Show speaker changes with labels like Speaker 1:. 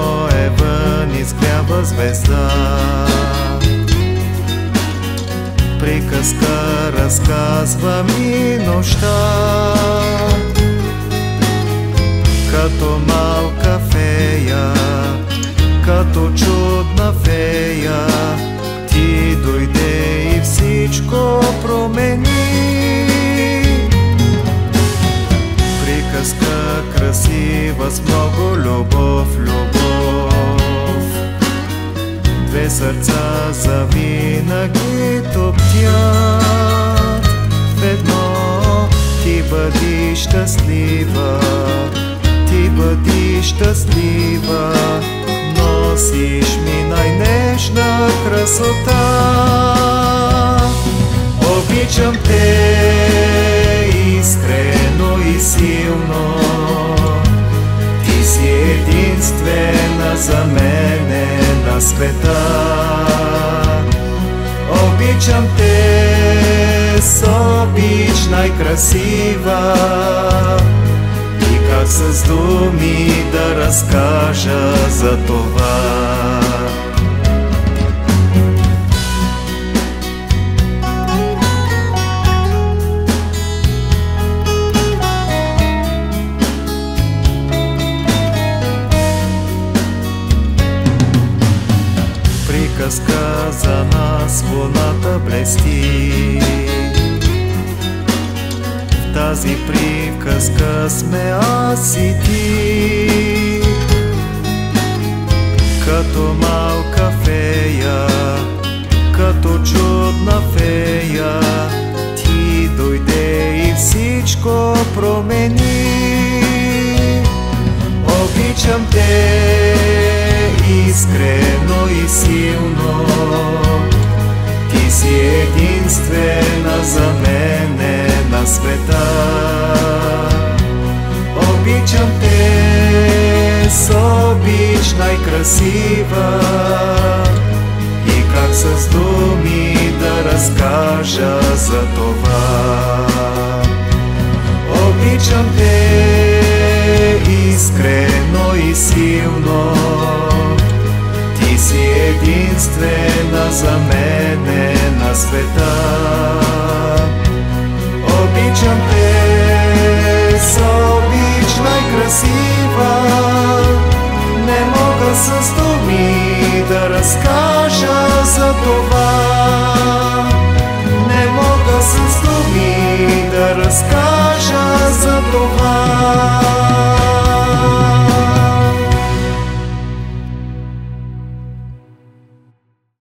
Speaker 1: твое вън изгрява звезда. Приказка разказва ми нощта, като малка фея, като чудна фея, ти дойде и всичко промени. Приказка красива с много любов, любов. Две сърца завинаги топтят в едно. Ти бъди щастлива, ти бъди щастлива, носиш ми най-нежна красота. Обичам те искрено и силно, ти си единствена за мене на света. Обичам те с обич най-красива, и как с думи да разкажа за това. Приказка за нас луната блести. В тази приказка сме аз и ти. Като малка фея, като чудна фея, ти дойде и всичко промени. Обичам те искрено и силно, ти си единствена за мене на света. Обичам те с обич най-красива, и как с думи да разкажа за това. Обичам те искрено и силно, ти си единствена за мене на света. Обичам те с обич най-красива, не мога с думи да разкажа за това. Не мога с думи да разкажа за това.